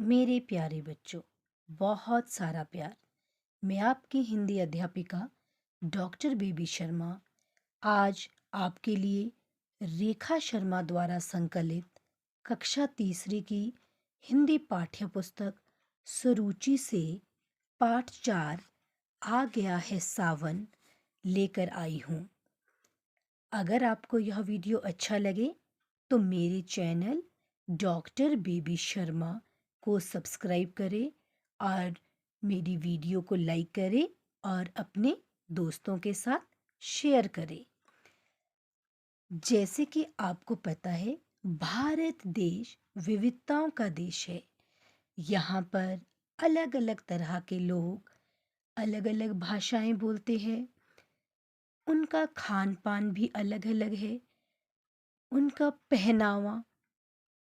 मेरे प्यारे बच्चों, बहुत सारा प्यार। मैं आपकी हिंदी अध्यापिका डॉक्टर बेबी शर्मा आज आपके लिए रेखा शर्मा द्वारा संकलित कक्षा तीसरी की हिंदी पाठ्य पुस्तक सुरुचि से पाठ 4 आ गया है सावन लेकर आई हूँ। अगर आपको यह वीडियो अच्छा लगे तो मेरे चैनल डॉक्टर बेबी शर्मा को सब्सक्राइब करें और मेरी वीडियो को लाइक करें और अपने दोस्तों के साथ शेयर करें। जैसे कि आपको पता है, भारत देश विविधताओं का देश है। यहाँ पर अलग अलग तरह के लोग अलग अलग भाषाएं बोलते हैं। उनका खान पान भी अलग अलग है। उनका पहनावा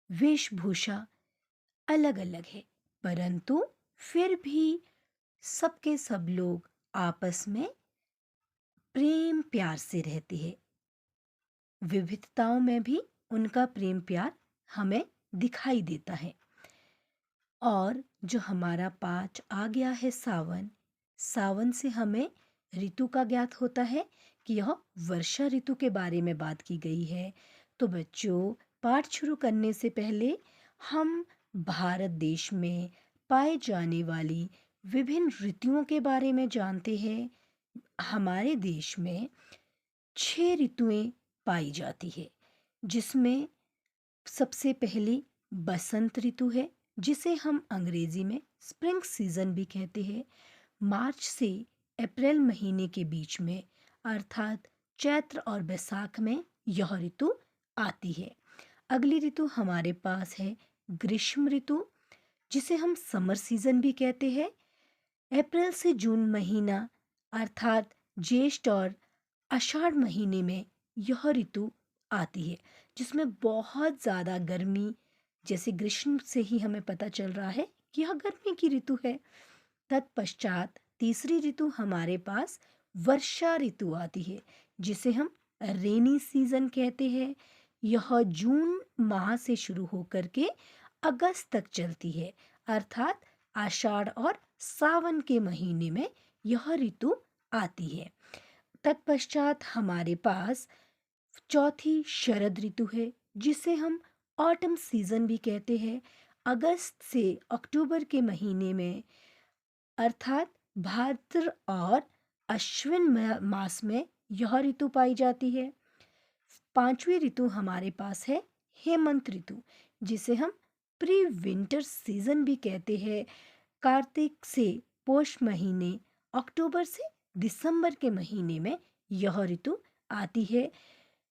वेशभूषा अलग अलग है, परंतु फिर भी सबके सब लोग आपस में प्रेम प्यार से रहते हैं। विविधताओं में भी उनका प्रेम प्यार हमें दिखाई देता है। और जो हमारा पाठ आ गया है सावन, सावन से हमें ऋतु का ज्ञात होता है कि यह वर्षा ऋतु के बारे में बात की गई है। तो बच्चों, पाठ शुरू करने से पहले हम भारत देश में पाए जाने वाली विभिन्न ऋतुओं के बारे में जानते हैं। हमारे देश में 6 ऋतुएं पाई जाती है, जिसमें सबसे पहली बसंत ऋतु है, जिसे हम अंग्रेजी में स्प्रिंग सीजन भी कहते हैं। मार्च से अप्रैल महीने के बीच में, अर्थात चैत्र और बैसाख में यह ऋतु आती है। अगली ऋतु हमारे पास है ग्रीष्म ऋतु, जिसे हम समर सीजन भी कहते हैं। अप्रैल से जून महीना, अर्थात ज्येष्ठ और आषाढ़ महीने में यह ऋतु आती है, जिसमें बहुत ज़्यादा गर्मी, जैसे ग्रीष्म से ही हमें पता चल रहा है कि यह गर्मी की ऋतु है। तत्पश्चात तीसरी ऋतु हमारे पास वर्षा ऋतु आती है, जिसे हम रेनी सीजन कहते हैं। यह जून माह से शुरू होकर के अगस्त तक चलती है, अर्थात आषाढ़ और सावन के महीने में यह ऋतु आती है। तत्पश्चात हमारे पास चौथी शरद ऋतु है, जिसे हम ऑटम सीजन भी कहते हैं। अगस्त से अक्टूबर के महीने में, अर्थात भाद्र और अश्विन मास में यह ऋतु पाई जाती है। पांचवी ऋतु हमारे पास है हेमंत ऋतु, जिसे हम प्री विंटर सीजन भी कहते हैं। कार्तिक से पौष महीने, अक्टूबर से दिसंबर के महीने में यह ऋतु आती है।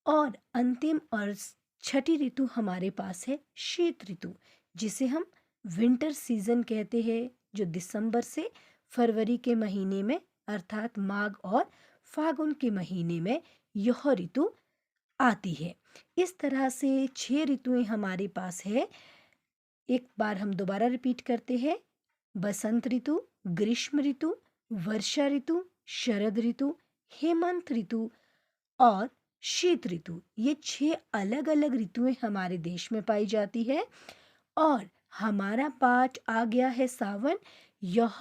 और अंतिम और छठी ऋतु हमारे पास है शीत ऋतु, जिसे हम विंटर सीजन कहते हैं, जो दिसंबर से फरवरी के महीने में, अर्थात माघ और फागुन के महीने में यह ऋतु आती है। इस तरह से 6 ऋतुएं हमारे पास है। एक बार हम दोबारा रिपीट करते हैं। बसंत ऋतु, ग्रीष्म ऋतु, वर्षा ऋतु, शरद ऋतु, हेमंत ऋतु और शीत ऋतु। ये 6 अलग अलग ऋतुएं हमारे देश में पाई जाती है। और हमारा पाठ आ गया है सावन। यह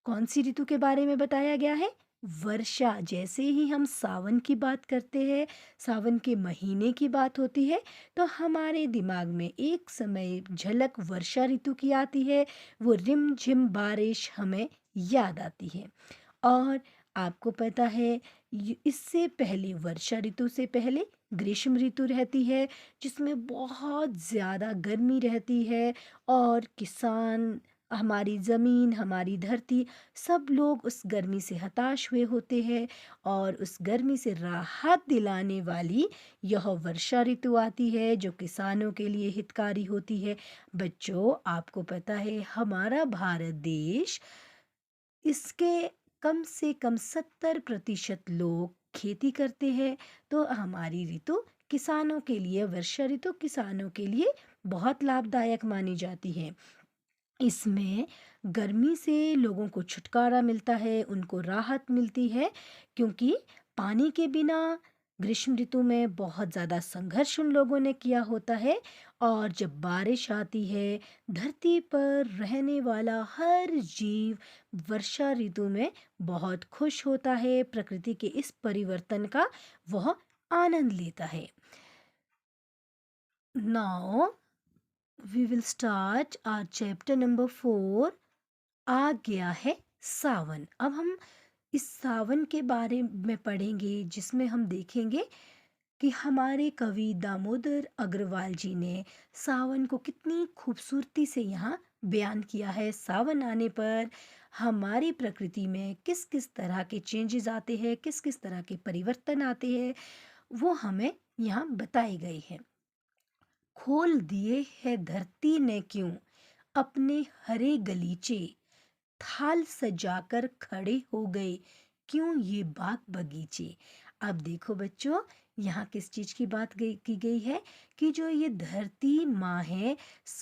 कौन सी ऋतु के बारे में बताया गया है? वर्षा। जैसे ही हम सावन की बात करते हैं, सावन के महीने की बात होती है, तो हमारे दिमाग में एक समय झलक वर्षा ऋतु की आती है। वो रिमझिम बारिश हमें याद आती है। और आपको पता है, इससे पहले, वर्षा ऋतु से पहले ग्रीष्म ऋतु रहती है, जिसमें बहुत ज़्यादा गर्मी रहती है। और किसान, हमारी ज़मीन, हमारी धरती, सब लोग उस गर्मी से हताश हुए होते हैं। और उस गर्मी से राहत दिलाने वाली यह वर्षा ऋतु आती है, जो किसानों के लिए हितकारी होती है। बच्चों, आपको पता है, हमारा भारत देश, इसके कम से कम 70% लोग खेती करते हैं। तो हमारी ऋतु किसानों के लिए, वर्षा ऋतु किसानों के लिए बहुत लाभदायक मानी जाती है। इसमें गर्मी से लोगों को छुटकारा मिलता है, उनको राहत मिलती है, क्योंकि पानी के बिना ग्रीष्म ऋतु में बहुत ज़्यादा संघर्ष उन लोगों ने किया होता है और जब बारिश आती है, धरती पर रहने वाला हर जीव वर्षा ऋतु में बहुत खुश होता है, प्रकृति के इस परिवर्तन का वह आनंद लेता है। Now we will start our chapter number 4। आ गया है सावन। अब हम इस सावन के बारे में पढ़ेंगे, जिसमें हम देखेंगे कि हमारे कवि दामोदर अग्रवाल जी ने सावन को कितनी खूबसूरती से यहाँ बयान किया है। सावन आने पर हमारी प्रकृति में किस किस तरह के चेंजेस आते हैं, किस किस तरह के परिवर्तन आते हैं, वो हमें यहाँ बताए गए हैं। खोल दिए है धरती ने क्यों अपने हरे गलीचे, थाल सजाकर खड़े हो गए क्यों ये बाग बगीचे। अब देखो बच्चों, यहाँ किस चीज की बात की गई है कि जो ये धरती माँ है,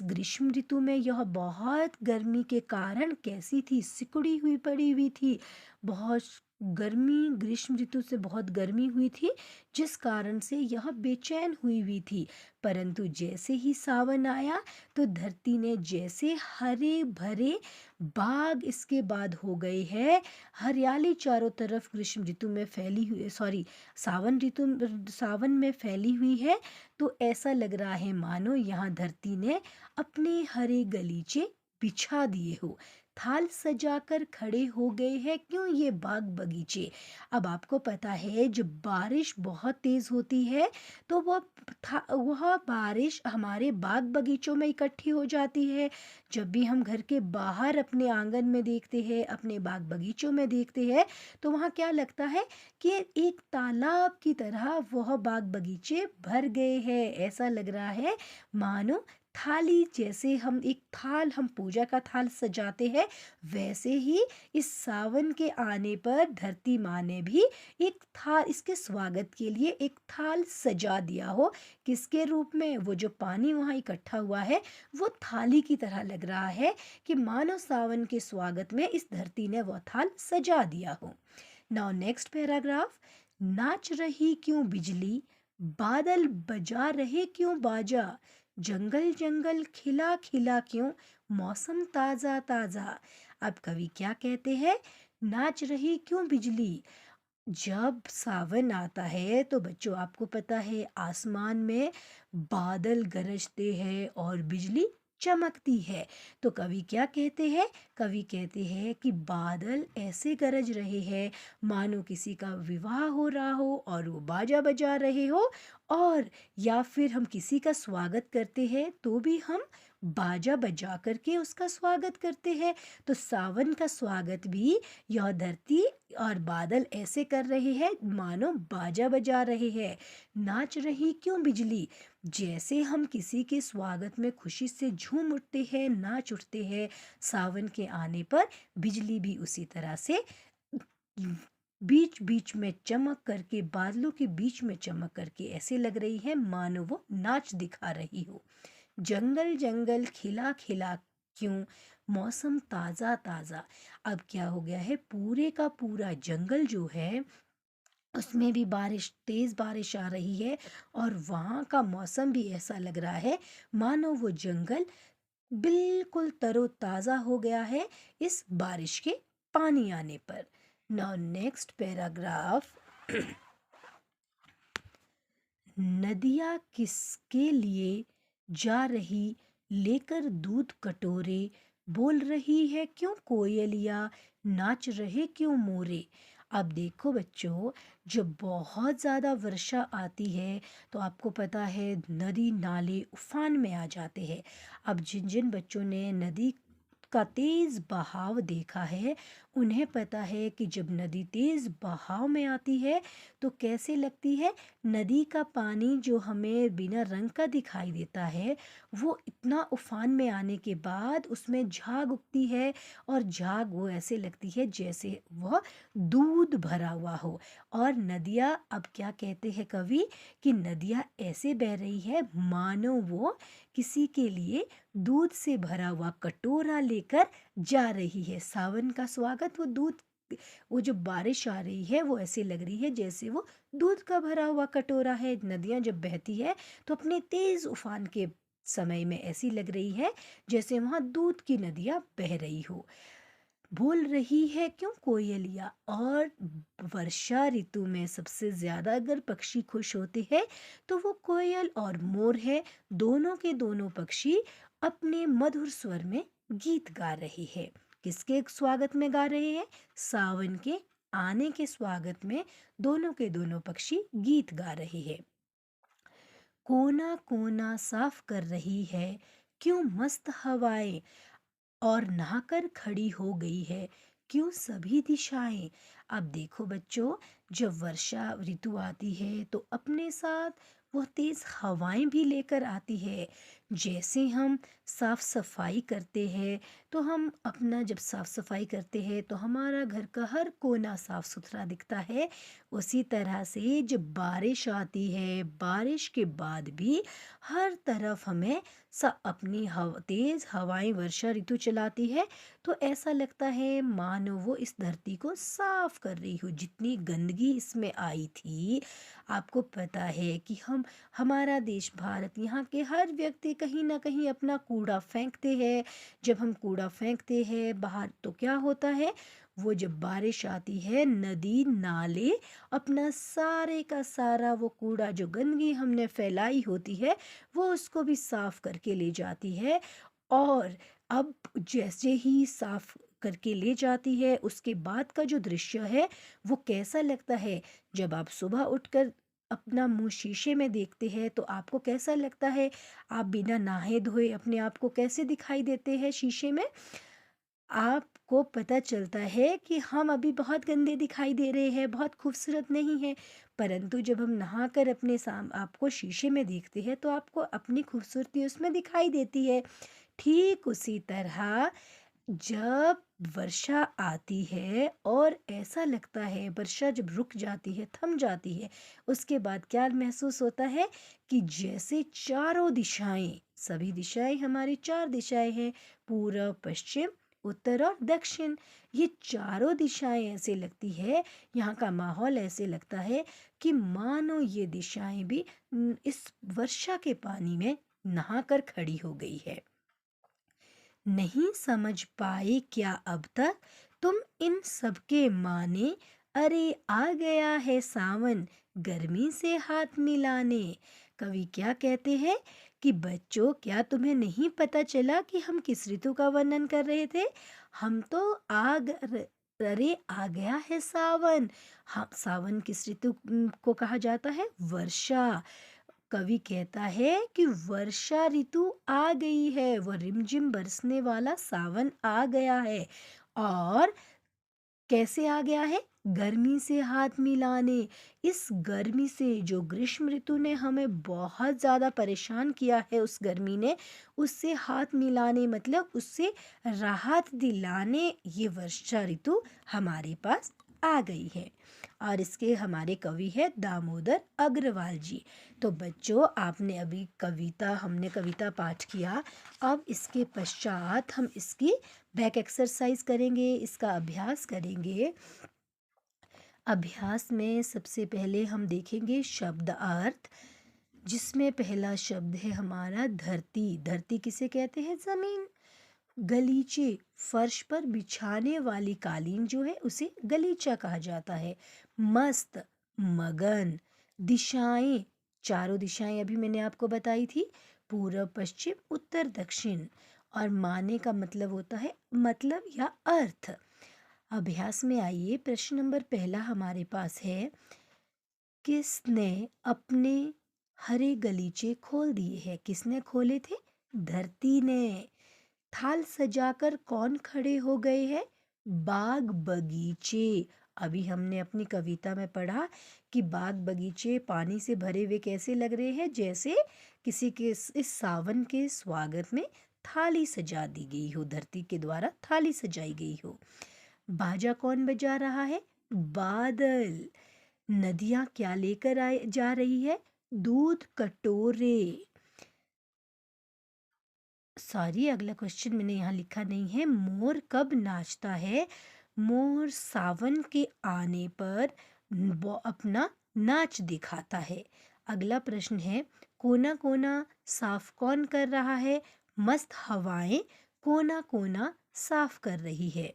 ग्रीष्म ऋतु में यह बहुत गर्मी के कारण कैसी थी, सिकुड़ी हुई पड़ी हुई थी। बहुत गर्मी, ग्रीष्म ऋतु से बहुत गर्मी हुई थी, जिस कारण से यह बेचैन हुई हुई थी। परंतु जैसे ही सावन आया तो धरती ने जैसे हरे भरे बाग इसके बाद हो गए हैं, हरियाली चारों तरफ ग्रीष्म ऋतु में फैली हुई, सॉरी, सावन में फैली हुई है। तो ऐसा लग रहा है मानो यहाँ धरती ने अपने हरे गलीचे बिछा दिए हो, थाल सजाकर खड़े हो गए हैं क्यों ये बाग बगीचे। अब आपको पता है जब बारिश बहुत तेज होती है तो वह बारिश हमारे बाग बगीचों में इकट्ठी हो जाती है। जब भी हम घर के बाहर अपने आंगन में देखते हैं, अपने बाग बगीचों में देखते हैं, तो वहाँ क्या लगता है कि एक तालाब की तरह वह बाग बगीचे भर गए हैं। ऐसा लग रहा है मानो थाली, जैसे हम पूजा का थाल सजाते हैं, वैसे ही इस सावन के आने पर धरती माँ ने भी एक थाल, इसके स्वागत के लिए एक थाल सजा दिया हो। किसके रूप में? वो जो पानी वहाँ इकट्ठा हुआ है वो थाली की तरह लग रहा है कि मानो सावन के स्वागत में इस धरती ने वो थाल सजा दिया हो। Now next paragraph. नाच रही क्यों बिजली, बादल बजा रहे क्यों बाजा, जंगल जंगल खिला खिला क्यों, मौसम ताजा ताजा। अब कवि क्या कहते हैं? नाच रही क्यों बिजली। जब सावन आता है तो बच्चों आपको पता है आसमान में बादल गरजते हैं और बिजली चमकती है। तो कवि क्या कहते हैं? कवि कहते हैं कि बादल ऐसे गरज रहे हैं मानो किसी का विवाह हो रहा हो और वो बाजा बजा रहे हो, और या फिर हम किसी का स्वागत करते हैं तो भी हम बाजा बजा करके उसका स्वागत करते हैं। तो सावन का स्वागत भी यह धरती और बादल ऐसे कर रहे हैं मानो बाजा बजा रहे हैं। नाच रही क्यों बिजली, जैसे हम किसी के स्वागत में खुशी से झूम उठते हैं, नाच उठते हैं, सावन के आने पर बिजली भी उसी तरह से बीच बीच में चमक करके, बादलों के बीच में चमक करके ऐसे लग रही है मानो वो नाच दिखा रही हो। जंगल जंगल खिला खिला क्यों, मौसम ताजा ताजा। अब क्या हो गया है, पूरे का पूरा जंगल जो है उसमें भी तेज बारिश आ रही है और वहाँ का मौसम भी ऐसा लग रहा है मानो वो जंगल बिल्कुल तरोताजा हो गया है इस बारिश के पानी आने पर। Now next paragraph. नदियाँ किसके लिए जा रही लेकर दूध कटोरे, बोल रही है क्यों कोयलिया, नाच रहे क्यों मोरे। अब देखो बच्चों, जब बहुत ज़्यादा वर्षा आती है तो आपको पता है नदी नाले उफान में आ जाते हैं। अब जिन जिन बच्चों ने नदी का तेज बहाव देखा है उन्हें पता है कि जब नदी तेज बहाव में आती है तो कैसे लगती है। नदी का पानी जो हमें बिना रंग का दिखाई देता है, वो इतना उफान में आने के बाद उसमें झाग उगती है और झाग वो ऐसे लगती है जैसे वह दूध भरा हुआ हो। और नदियाँ, अब क्या कहते हैं कवि कि नदियाँ ऐसे बह रही है मानो वो किसी के लिए दूध से भरा हुआ कटोरा लेकर जा रही है। सावन का स्वागत वो दूध वो जो बारिश आ रही है वो ऐसे लग रही है जैसे वो दूध का भरा हुआ कटोरा है। नदियाँ जब बहती है तो अपने तेज उफान के समय में ऐसी लग रही है जैसे वहाँ दूध की नदियाँ बह रही हो। बोल रही है क्यों कोयलिया। और वर्षा ऋतु में सबसे ज्यादा अगर पक्षी खुश होते हैं तो वो कोयल और मोर है। दोनों के दोनों पक्षी अपने मधुर स्वर में गीत गा रहे हैं। किसके स्वागत में गा रहे हैं? सावन के आने के स्वागत में दोनों के दोनों पक्षी गीत गा रहे हैं। कोना कोना साफ कर रही है क्यों मस्त हवाएं, और नहाकर खड़ी हो गई है क्यों सभी दिशाएं। अब देखो बच्चों, जब वर्षा ऋतु आती है तो अपने साथ वह तेज हवाएं भी लेकर आती है। जैसे हम साफ सफाई करते हैं तो हम अपना जब साफ सफाई करते हैं तो हमारा घर का हर कोना साफ सुथरा दिखता है। उसी तरह से जब बारिश आती है, बारिश के बाद भी हर तरफ हमें अपनी तेज हवाएं वर्षा ऋतु चलाती है तो ऐसा लगता है मानो वो इस धरती को साफ कर रही हो। जितनी गंदगी इसमें आई थी, आपको पता है कि हमारा देश भारत, यहाँ के हर व्यक्ति कहीं ना कहीं अपना कूड़ा फेंकते हैं। जब हम कूड़ा फेंकते हैं बाहर तो क्या होता है, वो जब बारिश आती है नदी नाले अपना सारे का सारा वो कूड़ा जो गंदगी हमने फैलाई होती है वो उसको भी साफ करके ले जाती है। और अब जैसे ही साफ करके ले जाती है उसके बाद का जो दृश्य है वो कैसा लगता है। जब आप सुबह उठकर अपना मुंह शीशे में देखते हैं तो आपको कैसा लगता है? आप बिना नहाए धोए अपने आप को कैसे दिखाई देते हैं शीशे में? आपको पता चलता है कि हम अभी बहुत गंदे दिखाई दे रहे हैं, बहुत खूबसूरत नहीं है। परंतु जब हम नहाकर अपने आपको शीशे में देखते हैं तो आपको अपनी खूबसूरती उसमें दिखाई देती है। ठीक उसी तरह जब वर्षा आती है और ऐसा लगता है, वर्षा जब रुक जाती है, थम जाती है, उसके बाद क्या महसूस होता है कि जैसे चारों दिशाएं, सभी दिशाएं हमारी चार दिशाएं हैं, पूरब पश्चिम उत्तर और दक्षिण, ये चारों दिशाएं ऐसे लगती है, यहाँ का माहौल ऐसे लगता है कि मानो ये दिशाएं भी इस वर्षा के पानी में नहाकर खड़ी हो गई है। नहीं समझ पाए क्या अब तक तुम इन सबके माने, अरे आ गया है सावन गर्मी से हाथ मिलाने। कवि क्या कहते हैं कि बच्चों, क्या तुम्हें नहीं पता चला कि हम किस ऋतु का वर्णन कर रहे थे? हम तो अरे आ गया है सावन। हाँ, सावन किस ऋतु को कहा जाता है? वर्षा। कवि कहता है कि वर्षा ऋतु आ गई है, वो रिमझिम बरसने वाला सावन आ गया है। और कैसे आ गया है? गर्मी से हाथ मिलाने। इस गर्मी से, जो ग्रीष्म ऋतु ने हमें बहुत ज़्यादा परेशान किया है, उस गर्मी ने, उससे हाथ मिलाने मतलब उससे राहत दिलाने ये वर्षा ऋतु हमारे पास आ गई है। और इसके हमारे कवि है दामोदर अग्रवाल जी। तो बच्चों, आपने अभी हमने कविता पाठ किया। अब इसके पश्चात हम इसकी बैक एक्सरसाइज करेंगे, इसका अभ्यास करेंगे। अभ्यास में सबसे पहले हम देखेंगे शब्द अर्थ, जिसमें पहला शब्द है हमारा धरती। धरती किसे कहते हैं? जमीन। गलीचे, फर्श पर बिछाने वाली कालीन जो है उसे गलीचा कहा जाता है। मस्त, मगन। दिशाएं, चारों दिशाएं अभी मैंने आपको बताई थी, पूरब पश्चिम उत्तर दक्षिण। और माने का मतलब होता है मतलब या अर्थ। अभ्यास में आइए, प्रश्न नंबर पहला हमारे पास है, किसने अपने हरे गलीचे खोल दिए हैं? किसने खोले थे? धरती ने। थाल सजाकर कौन खड़े हो गए हैं? बाग बगीचे। अभी हमने अपनी कविता में पढ़ा कि बाग बगीचे पानी से भरे हुए कैसे लग रहे हैं, जैसे किसी के इस सावन के स्वागत में थाली सजा दी गई हो, धरती के द्वारा थाली सजाई गई हो। बाजा कौन बजा रहा है? बादल। नदियां क्या लेकर जा रही है? दूध कटोरे। सॉरी, अगला क्वेश्चन मैंने यहाँ लिखा नहीं है। मोर कब नाचता है? मोर सावन के आने पर वो अपना नाच दिखाता है। अगला प्रश्न है, कोना कोना साफ कौन कर रहा है? मस्त हवाएं कोना कोना साफ कर रही है।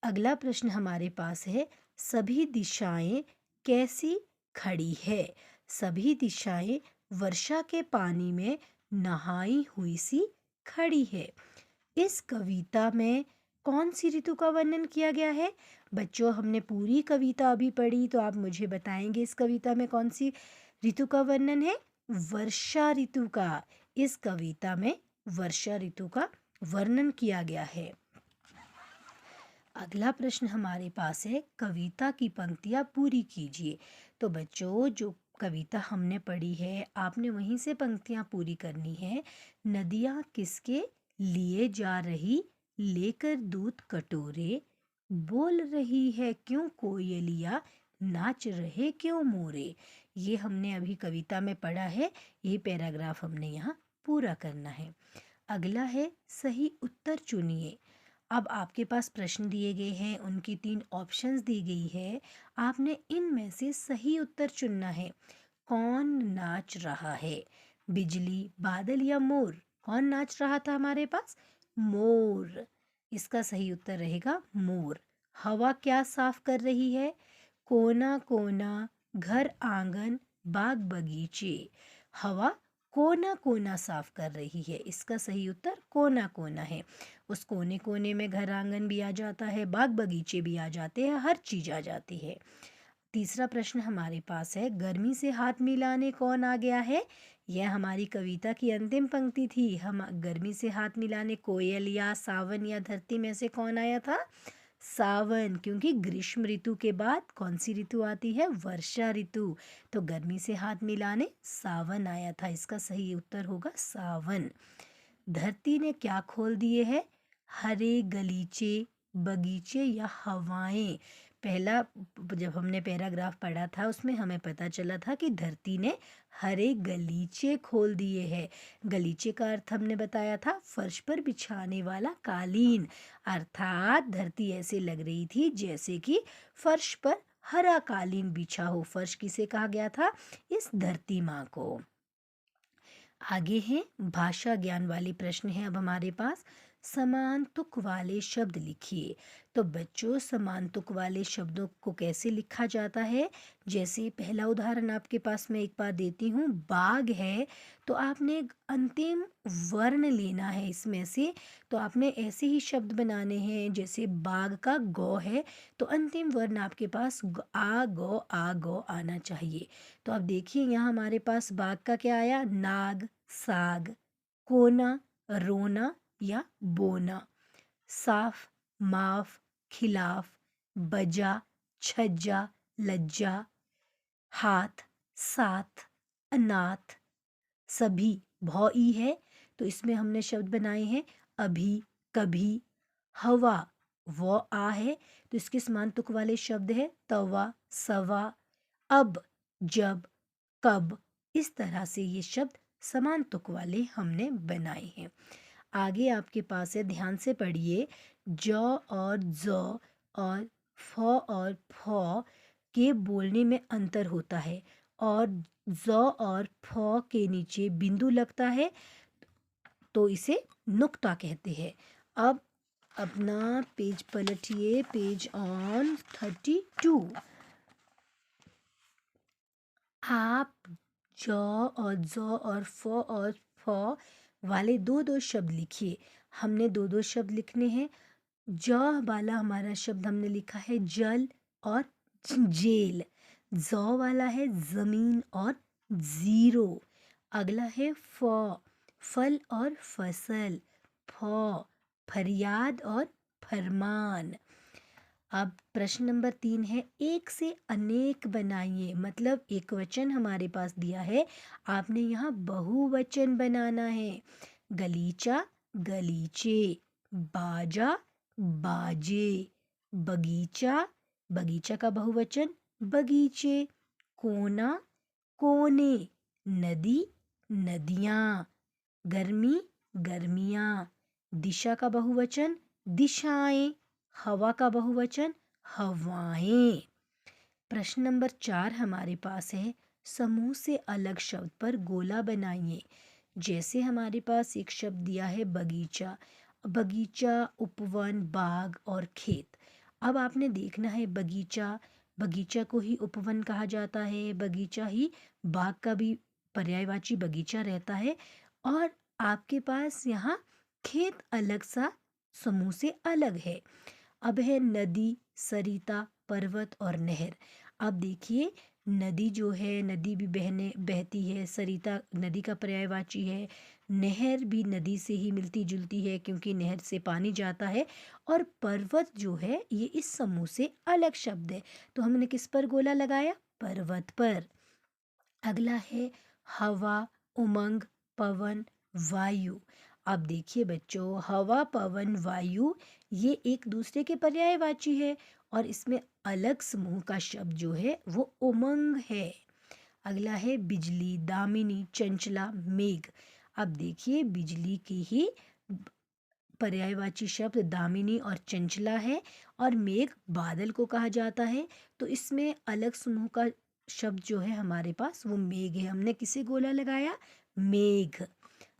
अगला प्रश्न हमारे पास है, सभी दिशाएं कैसी खड़ी है? सभी दिशाएं वर्षा के पानी में नहाई हुई सी खड़ी है। इस कविता में कौन सी ऋतु का वर्णन किया गया है? बच्चों, हमने पूरी कविता अभी पढ़ी, तो आप मुझे बताएंगे इस कविता में कौन सी ऋतु का वर्णन है? वर्षा ऋतु का। इस कविता में वर्षा ऋतु का वर्णन किया गया है। अगला प्रश्न हमारे पास है, कविता की पंक्तियाँ पूरी कीजिए। तो बच्चों, जो कविता हमने पढ़ी है आपने वहीं से पंक्तियाँ पूरी करनी है। नदियाँ किसके लिए जा रही, लेकर दूध कटोरे, बोल रही है क्यों कोयलिया, नाच रहे क्यों मोरे। ये हमने अभी कविता में पढ़ा है, ये पैराग्राफ हमने यहाँ पूरा करना है। अगला है, सही उत्तर चुनिए। अब आपके पास प्रश्न दिए गए हैं, उनकी 3 ऑप्शंस दी गई है। आपने इनमें से सही उत्तर चुनना है। कौन नाच रहा है? बिजली, बादल या मोर? कौन नाच रहा था हमारे पास? मोर। इसका सही उत्तर रहेगा मोर। हवा क्या साफ कर रही है? कोना कोना, घर आंगन, बाग बगीचे। हवा कोना कोना साफ कर रही है। इसका सही उत्तर कोना कोना है। उस कोने कोने में घर आंगन भी आ जाता है, बाग बगीचे भी आ जाते हैं, हर चीज आ जाती है। तीसरा प्रश्न हमारे पास है, गर्मी से हाथ मिलाने कौन आ गया है? यह हमारी कविता की अंतिम पंक्ति थी। हम गर्मी से हाथ मिलाने कोयल या सावन या धरती में से कौन आया था? सावन, क्योंकि ग्रीष्म ऋतु के बाद कौन सी ऋतु आती है? वर्षा ऋतु। तो गर्मी से हाथ मिलाने सावन आया था। इसका सही उत्तर होगा सावन। धरती ने क्या खोल दिए है? हरे गलीचे, बगीचे या हवाएं। पहला जब हमने पैराग्राफ पढ़ा था उसमें हमें पता चला था कि धरती ने हरे गलीचे खोल दिए हैं। गलीचे का अर्थ हमने बताया था फर्श पर बिछाने वाला कालीन, अर्थात धरती ऐसे लग रही थी जैसे कि फर्श पर हरा कालीन बिछा हो। फर्श किसे कहा गया था? इस धरती माँ को। आगे हैं भाषा ज्ञान वाले प्रश्न हैं अब हमारे पास। समान तुक वाले शब्द लिखिए। तो बच्चों, समान तुक वाले शब्दों को कैसे लिखा जाता है? जैसे पहला उदाहरण आपके पास मैं एक बार देती हूँ। बाग है तो आपने एक अंतिम वर्ण लेना है इसमें से। तो आपने ऐसे ही शब्द बनाने हैं, जैसे बाग का गौ है तो अंतिम वर्ण आपके पास आ गौ आना चाहिए। तो अब देखिए यहाँ हमारे पास बाग का क्या आया? नाग, साग, कोना, रोना या बोना। साफ, माफ, खिलाफ, बजा, छज्जा, लज्जा, हाथ, साथ, अनाथ। सभी भौ ई है तो इसमें हमने शब्द बनाए हैं अभी, कभी। हवा वो आ है तो इसके समान तुक वाले शब्द है तवा, सवा, अब, जब, कब। इस तरह से ये शब्द समान तुक वाले हमने बनाए हैं। आगे आपके पास है, ध्यान से पढ़िए। ज और ज और फ और फ के बोलने में अंतर होता है और ज और फ के नीचे बिंदु लगता है तो इसे नुक्ता कहते हैं। अब अपना पेज पलटिए, पेज ऑन 32। आप ज और ज और फ और फ वाले दो दो शब्द लिखिए। हमने दो दो शब्द लिखने हैं। ज वाला हमारा शब्द हमने लिखा है जल और जेल। ज वाला है जमीन और जीरो। अगला है फ, फल और फसल। फ, फरियाद और फरमान। अब प्रश्न नंबर 3 है, एक से अनेक बनाइए। मतलब एक वचन हमारे पास दिया है, आपने यहाँ बहुवचन बनाना है। गलीचा, गलीचे, बाजा, बाजे, बगीचा, बगीचा का बहुवचन बगीचे, कोना, कोने, नदी, नदियाँ, गर्मी, गर्मियाँ, दिशा का बहुवचन दिशाएं, हवा का बहुवचन हवाएं। प्रश्न नंबर 4 हमारे पास है, समूह से अलग शब्द पर गोला बनाइए। जैसे हमारे पास एक शब्द दिया है बगीचा। बगीचा, उपवन, बाग और खेत। अब आपने देखना है बगीचा, बगीचा को ही उपवन कहा जाता है, बगीचा ही बाग का भी पर्यायवाची बगीचा रहता है। और आपके पास यहाँ खेत अलग सा समूह से अलग है। अब है नदी, सरिता, पर्वत और नहर। अब देखिए, नदी जो है, नदी भी बहती है, सरिता नदी का पर्यायवाची है, नहर भी नदी से ही मिलती जुलती है क्योंकि नहर से पानी जाता है। और पर्वत जो है ये इस समूह से अलग शब्द है, तो हमने किस पर गोला लगाया? पर्वत पर। अगला है हवा, उमंग, पवन, वायु। अब देखिए बच्चों, हवा, पवन, वायु ये एक दूसरे के पर्यायवाची है और इसमें अलग समूह का शब्द जो है वो उमंग है। अगला है बिजली, दामिनी, चंचला, मेघ। अब देखिए, बिजली की ही पर्यायवाची शब्द दामिनी और चंचला है और मेघ बादल को कहा जाता है। तो इसमें अलग समूह का शब्द जो है हमारे पास वो मेघ है। हमने किसे गोला लगाया? मेघ।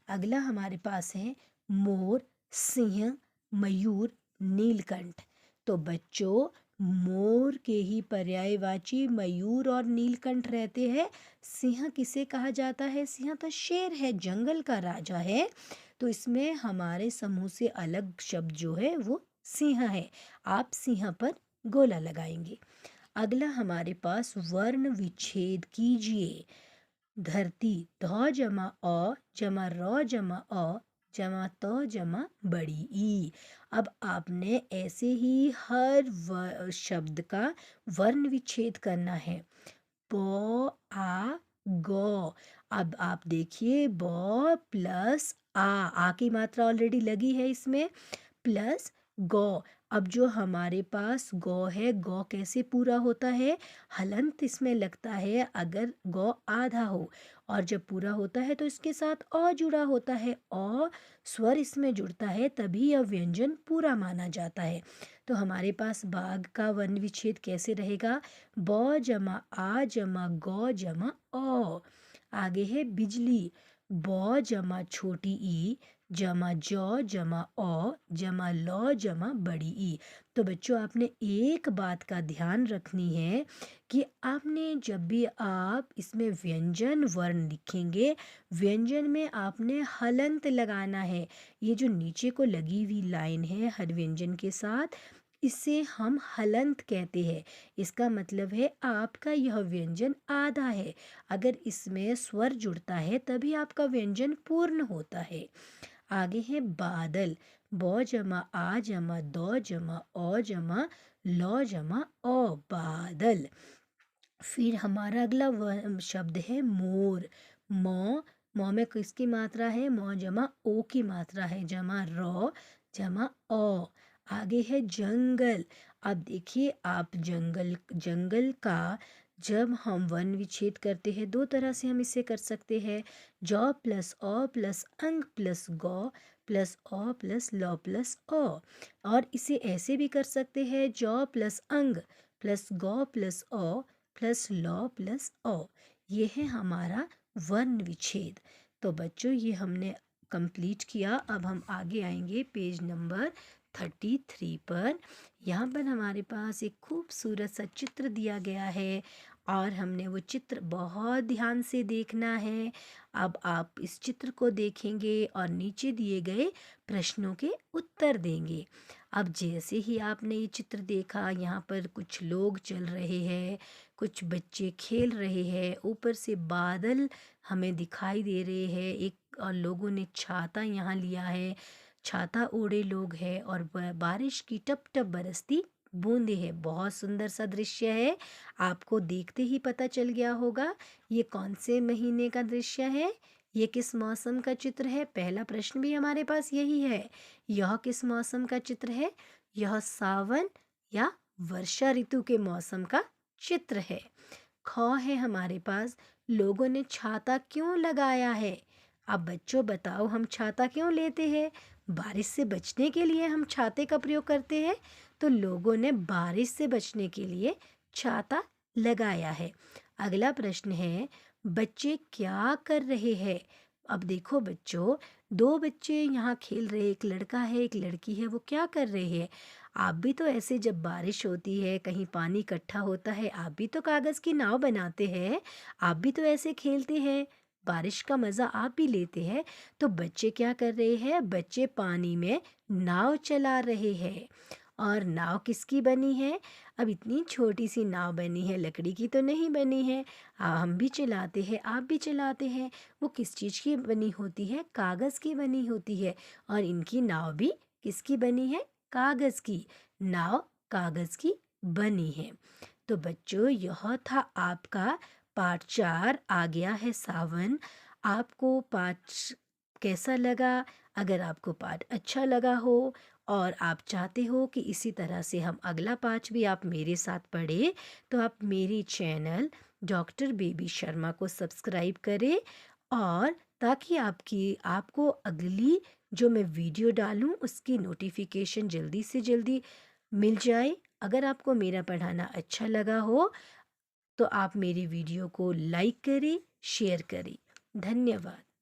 अगला हमारे पास है मोर, सिंह, मयूर, नीलकंठ। तो बच्चों, मोर के ही पर्यायवाची मयूर और नीलकंठ रहते हैं। सिंह किसे कहा जाता है? सिंह तो शेर है, जंगल का राजा है। तो इसमें हमारे समूह से अलग शब्द जो है वो सिंह है। आप सिंह पर गोला लगाएंगे। अगला हमारे पास वर्ण विच्छेद कीजिए। धरती, ध जमा अ जमा र जमा अ जमा त जमा बड़ी ई। अब आपने ऐसे ही हर शब्द का वर्ण विच्छेद करना है। ब, आ, ग। अब आप देखिए, ब प्लस आ की मात्रा ऑलरेडी लगी है इसमें, प्लस गौ। अब जो हमारे पास गौ है, गौ कैसे पूरा होता है? हलंत इसमें लगता है अगर गौ आधा हो, और जब पूरा होता है तो इसके साथ अ जुड़ा होता है, अ स्वर इसमें जुड़ता है, तभी यह व्यंजन पूरा माना जाता है। तो हमारे पास बाघ का वर्ण विच्छेद कैसे रहेगा? ब जमा आ जमा गौ जमा अ। आगे है बिजली, ब जमा छोटी ई जमा ज जमा अ जमा ल जमा बड़ी ई। तो बच्चों, आपने एक बात का ध्यान रखनी है कि आपने जब भी आप इसमें व्यंजन वर्ण लिखेंगे, व्यंजन में आपने हलंत लगाना है। ये जो नीचे को लगी हुई लाइन है हर व्यंजन के साथ, इसे हम हलंत कहते हैं। इसका मतलब है आपका यह व्यंजन आधा है। अगर इसमें स्वर जुड़ता है तभी आपका व्यंजन पूर्ण होता है। आगे है बादल, ब जमा आ जमा द जमा अ जमा ल जमा अ, बादल। फिर हमारा अगला शब्द है मोर। म में किसकी मात्रा है? म जमा ओ की मात्रा है, जमा र जमा अ। आगे है जंगल। अब देखिए, आप जंगल, जंगल का जब हम वर्ण विच्छेद करते हैं दो तरह से हम इसे कर सकते हैं। ज प्लस अ प्लस अंग प्लस गौ प्लस अ प्लस ल प्लस अ। और इसे ऐसे भी कर सकते हैं, ज प्लस अंग प्लस गौ प्लस अ प्लस ल प्लस अ। ये है हमारा वर्ण विच्छेद। तो बच्चों, ये हमने कंप्लीट किया। अब हम आगे आएंगे पेज नंबर 33 पर। यहाँ पर हमारे पास एक खूबसूरत सा चित्र दिया गया है और हमने वो चित्र बहुत ध्यान से देखना है। अब आप इस चित्र को देखेंगे और नीचे दिए गए प्रश्नों के उत्तर देंगे। अब जैसे ही आपने ये चित्र देखा, यहाँ पर कुछ लोग चल रहे हैं, कुछ बच्चे खेल रहे हैं, ऊपर से बादल हमें दिखाई दे रहे हैं, एक और लोगों ने छाता यहाँ लिया है, छाता ओढ़े लोग हैं और बारिश की टप टप बरसती बूंदे हैं। बहुत सुंदर सा दृश्य है। आपको देखते ही पता चल गया होगा ये कौन से महीने का दृश्य है, ये किस मौसम का चित्र है। पहला प्रश्न भी हमारे पास यही है, यह किस मौसम का चित्र है? यह सावन या वर्षा ऋतु के मौसम का चित्र है। ख है हमारे पास, लोगों ने छाता क्यों लगाया है? अब बच्चों बताओ, हम छाता क्यों लेते हैं? बारिश से बचने के लिए हम छाते का प्रयोग करते हैं। तो लोगों ने बारिश से बचने के लिए छाता लगाया है। अगला प्रश्न है, बच्चे क्या कर रहे हैं? अब देखो बच्चों, दो बच्चे यहाँ खेल रहे, एक लड़का है एक लड़की है, वो क्या कर रहे हैं? आप भी तो ऐसे जब बारिश होती है, कहीं पानी इकट्ठा होता है, आप भी तो कागज़ की नाव बनाते हैं, आप भी तो ऐसे खेलते हैं, बारिश का मज़ा आप भी लेते हैं। तो बच्चे क्या कर रहे हैं? बच्चे पानी में नाव चला रहे हैं। और नाव किसकी बनी है? अब इतनी छोटी सी नाव बनी है, लकड़ी की तो नहीं बनी है। हम भी चलाते हैं, आप भी चलाते हैं। वो किस चीज़ की बनी होती है? कागज़ की बनी होती है। और इनकी नाव भी किसकी बनी है? कागज़ की। नाव कागज़ की बनी है। तो बच्चों, यह था आपका पाठ 4, आ गया है सावन। आपको पाठ कैसा लगा? अगर आपको पाठ अच्छा लगा हो और आप चाहते हो कि इसी तरह से हम अगला पाठ भी आप मेरे साथ पढ़ें, तो आप मेरी चैनल डॉक्टर बेबी शर्मा को सब्सक्राइब करें, और ताकि आपको अगली जो मैं वीडियो डालूं उसकी नोटिफिकेशन जल्दी से जल्दी मिल जाए। अगर आपको मेरा पढ़ाना अच्छा लगा हो तो आप मेरी वीडियो को लाइक करें, शेयर करें। धन्यवाद।